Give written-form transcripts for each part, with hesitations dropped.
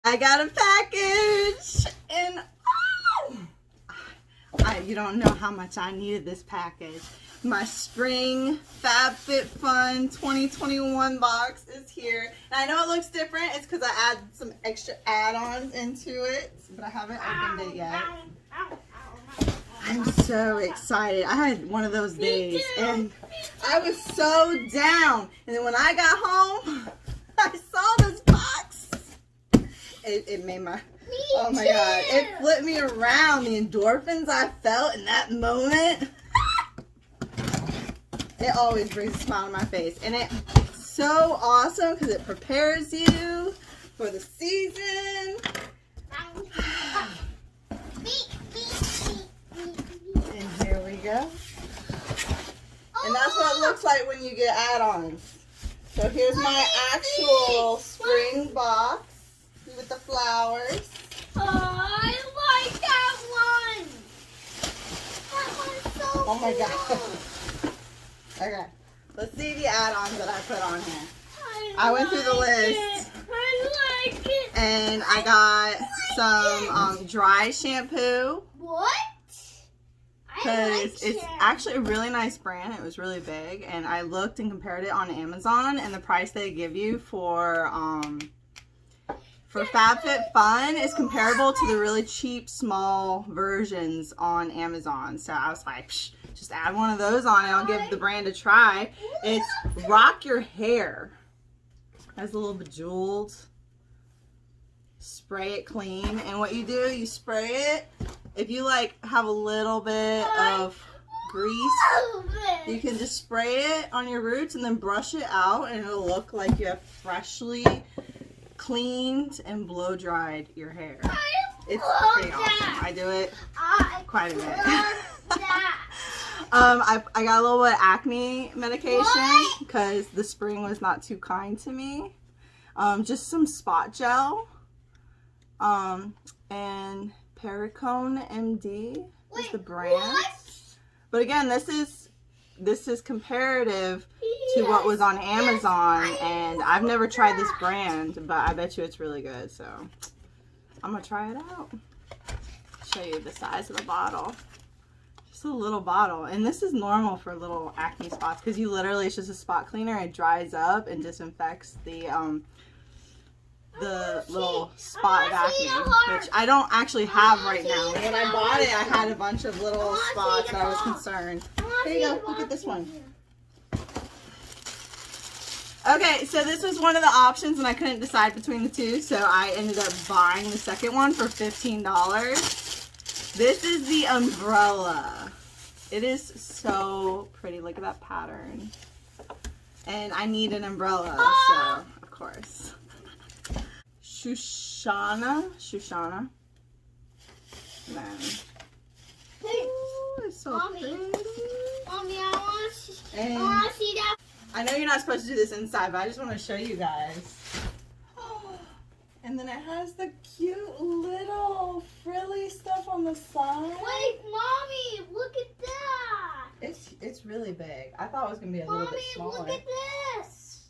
I got a package, and you don't know how much I needed this package. My spring FabFitFun 2021 box is here. And I know it looks different. It's because I added some extra add-ons into it, but I haven't opened it yet. I'm so excited. I had one of those days, and I was so down. And then when I got home, I saw this box. It made my, oh my God, it flipped me around. The endorphins I felt in that moment, it always brings a smile on my face. And it's so awesome because it prepares you for the season. And here we go. And that's what it looks like when you get add-ons. So here's my actual spring box with the flowers. Oh, I like that one. That one's so cool. Oh my God. Okay, let's see the add-ons that I put on here. I went through the list. I like it. And I got some dry shampoo. What? Because it's actually a really nice brand. It was really big, and I looked and compared it on Amazon, and the price they give you for FabFitFun is comparable to the really cheap small versions on Amazon. So I was like, psh, just add one of those on and I'll give the brand a try. It's Rock Your Hair. It has a little bejeweled. Spray it clean, and what you do, you spray it. If you like have a little bit of grease, you can just spray it on your roots and then brush it out, and it'll look like you have freshly cleaned and blow dried your hair. It's pretty awesome. I do it quite a bit. I got a little bit of acne medication because the spring was not too kind to me. Just some spot gel. And Pericone MD is the brand. But again, this is comparative to what was on Amazon, and I've never tried this brand, but I bet you it's really good. So I'm gonna try it out. Show you the size of the bottle. Just a little bottle, and this is normal for little acne spots because you literally, it's just a spot cleaner. It dries up and disinfects the little spot of acne, which I don't actually have right now. When I bought it, I had a bunch of little spots and I was concerned. Here you go, look at this one. Okay, so this was one of the options and I couldn't decide between the two, so I ended up buying the second one for $15. This is the umbrella. It is so pretty. Look at that pattern. And I need an umbrella, so of course. Shoshana. Then. Ooh, it's so pretty. Mommy, I want to see that. I know you're not supposed to do this inside, but I just want to show you guys. And then it has the cute little frilly stuff on the side. Wait, Mommy, look at that. It's really big. I thought it was going to be a little bit smaller. Mommy, look at this.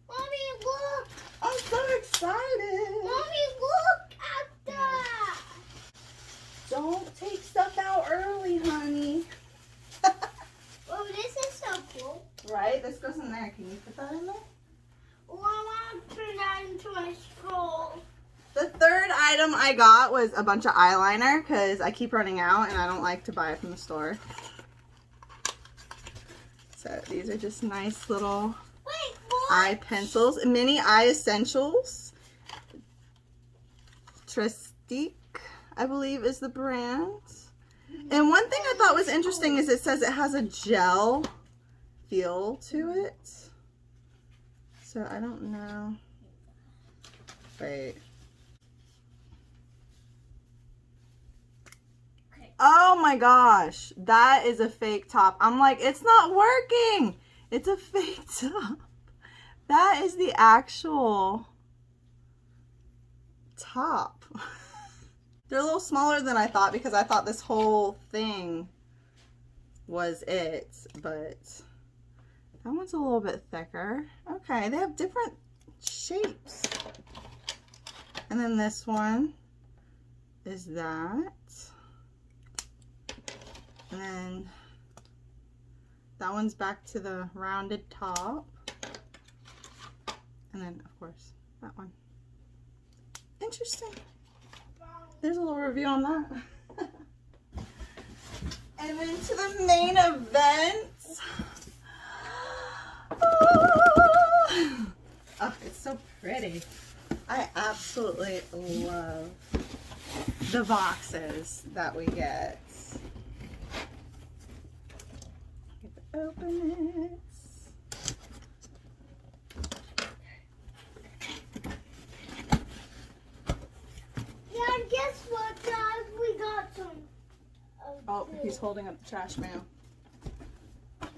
Mommy, look. I'm so excited. Mommy, look at that. Don't take stuff out early, honey. Oh, this is so cool. Right? This goes in there. Can you put that in there? Oh, I want to turn that into a scroll. The third item I got was a bunch of eyeliner because I keep running out and I don't like to buy it from the store. So these are just nice little eye pencils. Mini Eye Essentials. Trestique, I believe, is the brand. And one thing I thought was interesting is it says it has a gel feel to it. So I don't know. Wait. Oh my gosh, that is a fake top. I'm like, it's not working. It's a fake top. That is the actual top. They're a little smaller than I thought because I thought this whole thing was it, but that one's a little bit thicker. Okay, they have different shapes. And then this one is that. And then that one's back to the rounded top. And then, of course, that one. Interesting. There's a little review on that. And then to the main event. Oh, it's so pretty. I absolutely love the boxes that we get. Open it. Yeah, guess what, guys? We got some. Oh, he's holding up the trash mail.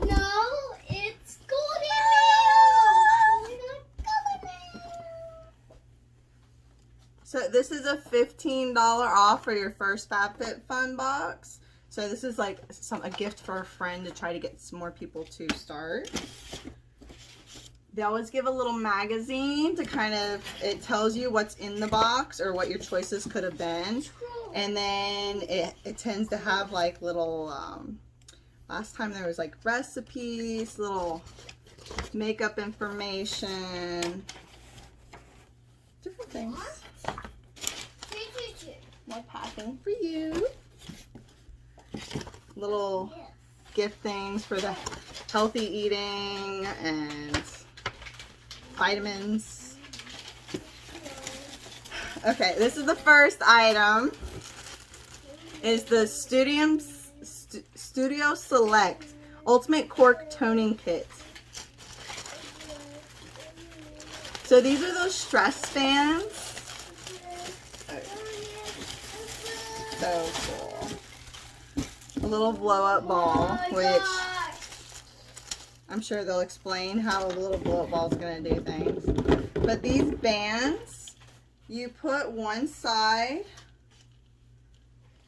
No, it's golden mail. We got golden mail. So this is a $15 off for your first FabFitFun box. So this is like a gift for a friend to try to get some more people to start. They always give a little magazine to kind of, it tells you what's in the box or what your choices could have been. And then it tends to have like little, last time there was like recipes, little makeup information, different things. More packing for you. Little gift things for the healthy eating and vitamins. Okay, this is the first item. Is the Studio Select Ultimate Cork Toning Kit. So these are those stress fans. So cool. A little blow up ball, which I'm sure they'll explain how the little blow up ball is going to do things. But these bands, you put one side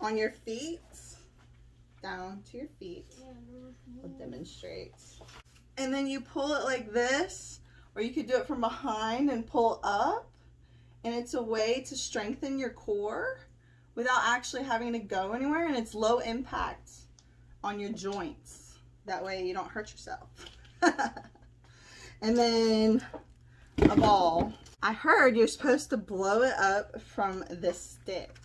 on your feet, down to your feet. I'll demonstrate. And then you pull it like this, or you could do it from behind and pull up. And it's a way to strengthen your core without actually having to go anywhere, and it's low impact on your joints. That way you don't hurt yourself. And then a ball. I heard you're supposed to blow it up from this stick.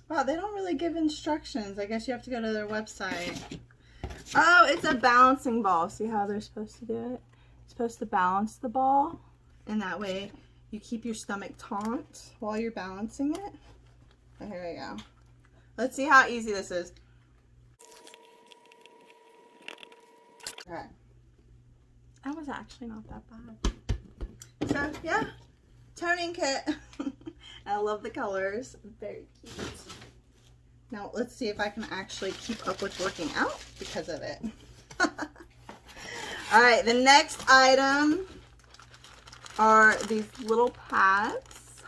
Wow, they don't really give instructions. I guess you have to go to their website. Oh, it's a balancing ball. See how they're supposed to do it? You're supposed to balance the ball, and that way you keep your stomach taut while you're balancing it. Oh, here we go. Let's see how easy this is. Okay. That was actually not that bad. So, yeah. Toning kit. I love the colors. Very cute. Now, let's see if I can actually keep up with working out because of it. Alright, the next item are these little pads.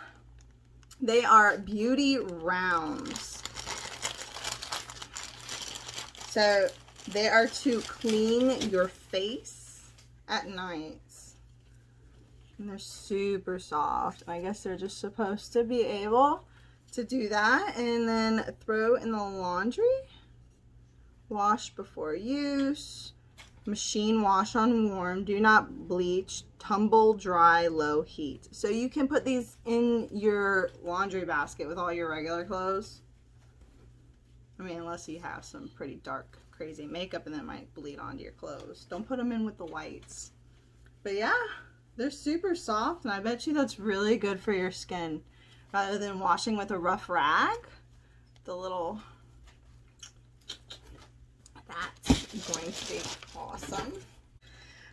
They are beauty rounds. So they are to clean your face at night. And they're super soft. I guess they're just supposed to be able to do that and then throw in the laundry. Wash before use. Machine wash on warm. Do not bleach. Tumble dry, low heat. So you can put these in your laundry basket with all your regular clothes. I mean, unless you have some pretty dark, crazy makeup and that might bleed onto your clothes. Don't put them in with the whites. But yeah, they're super soft, and I bet you that's really good for your skin. Rather than washing with a rough rag, the little, that's going to be awesome.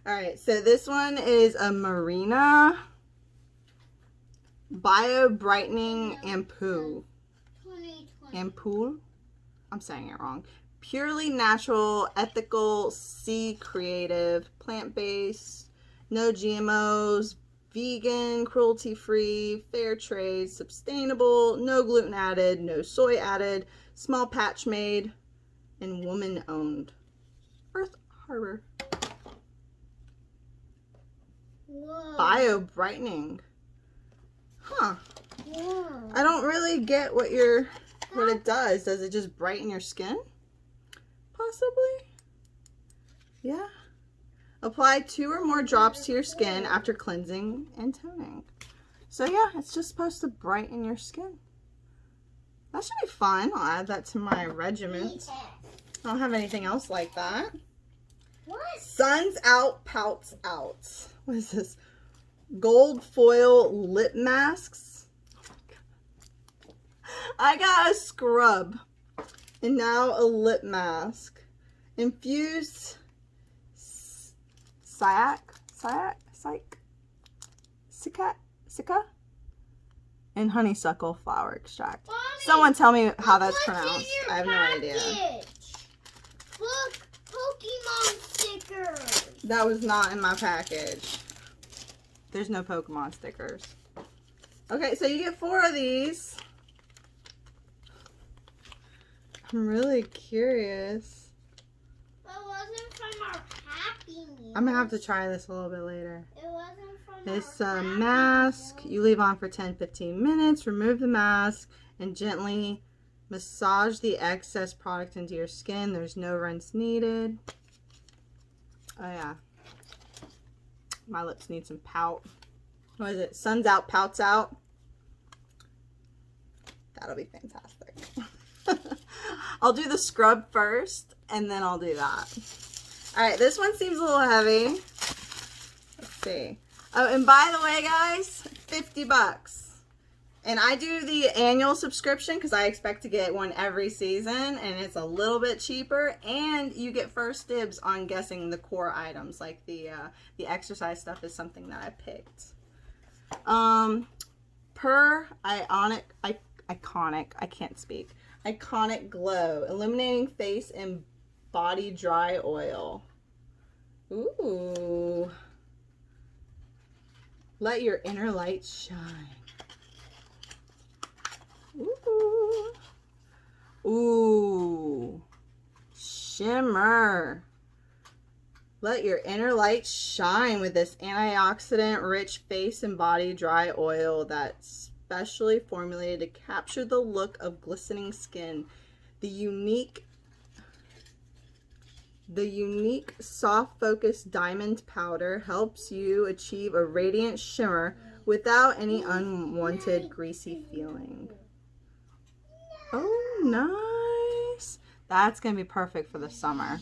Alright, so this one is a Marina Bio Brightening Ampoule. Ampoule? I'm saying it wrong. Purely natural, ethical, sea creative, plant-based, no GMOs, vegan, cruelty-free, fair trade, sustainable, no gluten added, no soy added, small patch made, and woman-owned. Earth Harbor. Whoa. Bio brightening. Huh. Whoa. I don't really get what it does. Does it just brighten your skin? Possibly. Yeah. Apply 2 or more drops to your skin after cleansing and toning. So yeah, it's just supposed to brighten your skin. That should be fun. I'll add that to my regiment. I don't have anything else like that. What? Sun's out, pouts out. What is this? Gold foil lip masks. I got a scrub and now a lip mask. Infused cica, and honeysuckle flower extract. Mommy, Someone tell me how that's what's in pronounced. your I have no idea. package? Look, Pokemon stickers. That was not in my package. There's no Pokemon stickers. Okay, so you get 4 of these. I'm really curious. But it wasn't from our Happy Meal. I'm gonna have to try this a little bit later. It wasn't from This our Happy mask Meal. you leave on for 10-15 minutes. Remove the mask and gently massage the excess product into your skin. There's no rinse needed. Oh yeah. My lips need some pout. What is it? Sun's out, pouts out. That'll be fantastic. I'll do the scrub first and then I'll do that. Alright, this one seems a little heavy. Let's see. Oh, and by the way, guys, 50 bucks. And I do the annual subscription because I expect to get one every season, and it's a little bit cheaper, and you get first dibs on guessing the core items, like the exercise stuff is something that I picked. Iconic Glow, illuminating face and body dry oil. Ooh. Let your inner light shine. Ooh. Ooh. Shimmer. Let your inner light shine with this antioxidant rich face and body dry oil that's specially formulated to capture the look of glistening skin. The unique soft focus diamond powder helps you achieve a radiant shimmer without any unwanted greasy feeling. Oh, nice. That's going to be perfect for the summer.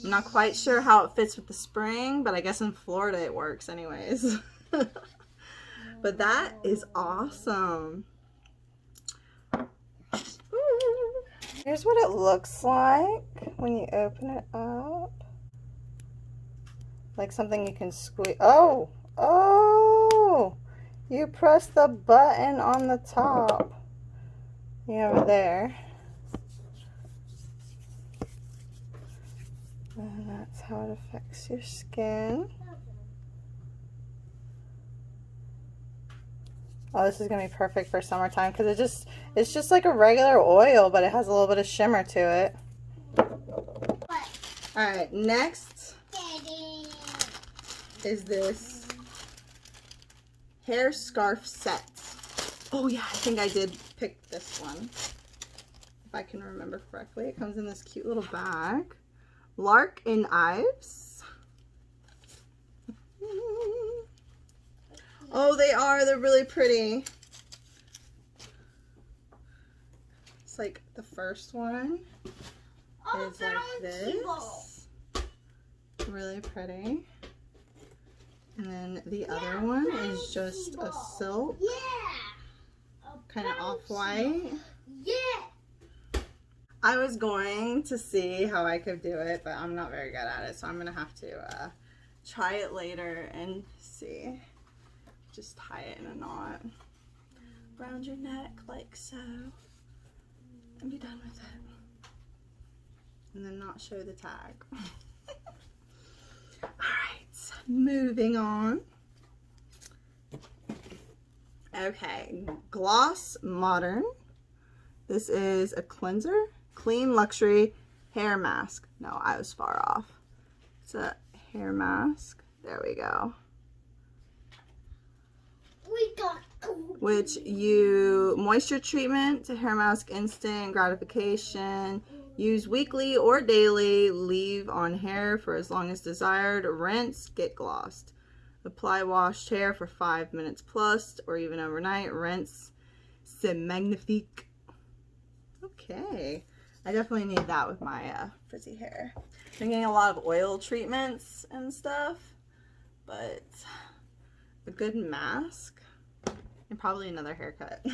I'm not quite sure how it fits with the spring, but I guess in Florida it works anyways. But that is awesome. Here's what it looks like when you open it up. Like something you can squeeze. Oh, you press the button on the top. Over there. And that's how it affects your skin. Oh, this is gonna be perfect for summertime because it's just like a regular oil, but it has a little bit of shimmer to it. Alright, next is this hair scarf set. Oh yeah, I think I did pick this one. If I can remember correctly. It comes in this cute little bag. Lark and Ives. Oh, they are. They're really pretty. It's like the first one is like this. Really pretty. And then the other one is just a silk. Kind of off-white. Yeah. I was going to see how I could do it, but I'm not very good at it, so I'm gonna have to try it later and see. Just tie it in a knot around your neck like so, and be done with it. And then not show the tag. Alright, moving on. Okay, Gloss Modern. This is a cleanser, clean luxury hair mask. No, I was far off. It's a hair mask. There we go. which you moisture treatment to hair mask, instant gratification, use weekly or daily, leave on hair for as long as desired, rinse, get glossed. Apply washed hair for 5 minutes plus or even overnight, rinse, c'est magnifique. Okay, I definitely need that with my frizzy hair. I'm getting a lot of oil treatments and stuff, but a good mask and probably another haircut.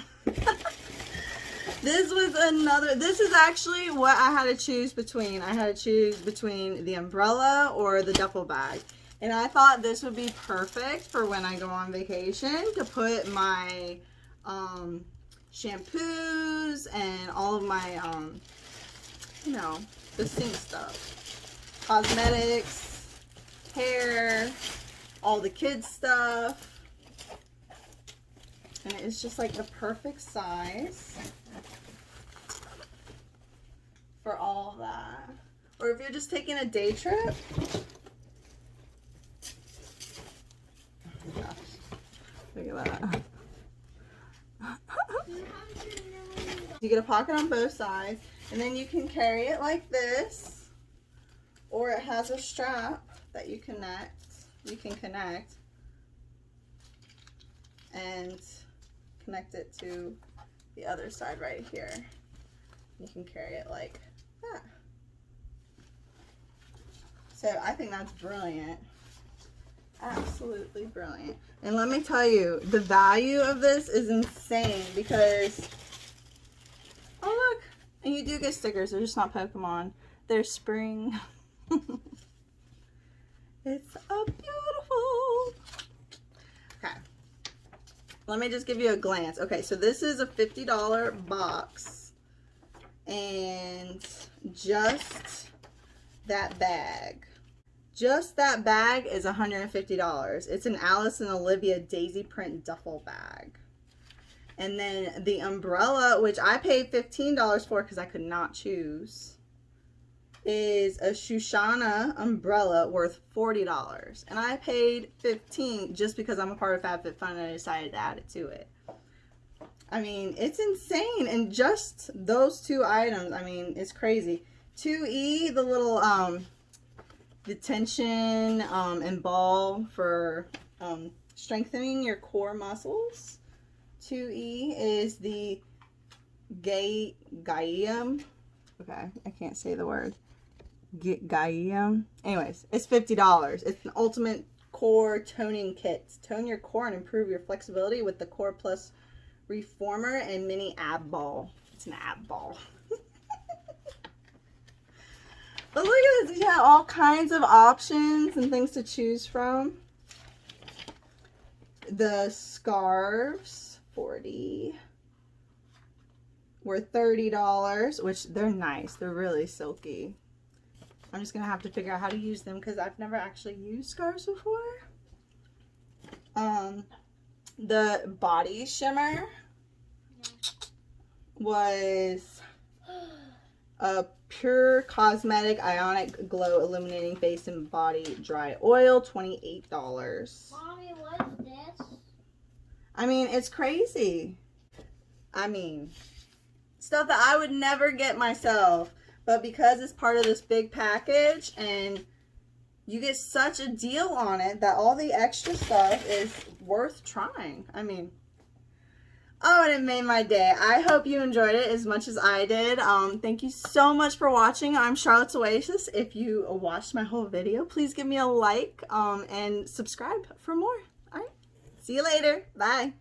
This is actually what I had to choose between. I had to choose between the umbrella or the duffel bag. And I thought this would be perfect for when I go on vacation to put my shampoos and all of my, you know, the sink stuff. Cosmetics, hair, all the kids stuff. And it's just like the perfect size for all of that. Or if you're just taking a day trip. Oh gosh. Look at that. You get a pocket on both sides, and then you can carry it like this, or it has a strap that you can connect and connect it to the other side right here. You can carry it like that. So I think that's brilliant. Absolutely brilliant. And let me tell you, the value of this is insane because, oh look, and you do get stickers. They're just not Pokemon. They're Spring. It's a beautiful. Okay. Let me just give you a glance. Okay, so this is a $50 box. And just that bag. Just that bag is $150. It's an Alice and Olivia daisy print duffel bag. And then the umbrella, which I paid $15 for because I could not choose, is a Shoshana umbrella worth $40. And I paid $15 just because I'm a part of FabFitFun and I decided to add it to it. I mean, it's insane. And just those two items, I mean, it's crazy. 2E, the little the tension and ball for strengthening your core muscles. 2E is the Gaiam. Okay, I can't say the word. Gaiam. Anyways, it's $50. It's an ultimate core toning kit. Tone your core and improve your flexibility with the Core Plus Reformer and Mini Ab Ball. It's an ab ball. But look at this. You have all kinds of options and things to choose from. The scarves, were $30, which they're nice. They're really silky. I'm just going to have to figure out how to use them because I've never actually used scarves before. The body shimmer was a pure cosmetic ionic glow illuminating face and body dry oil, $28. Mommy, what is this? I mean, it's crazy. I mean, stuff that I would never get myself, but because it's part of this big package and you get such a deal on it that all the extra stuff is worth trying. I mean, oh, and it made my day. I hope you enjoyed it as much as I did. Thank you so much for watching. I'm Charlotte's Oasis. If you watched my whole video, please give me a like and subscribe for more. All right. See you later. Bye.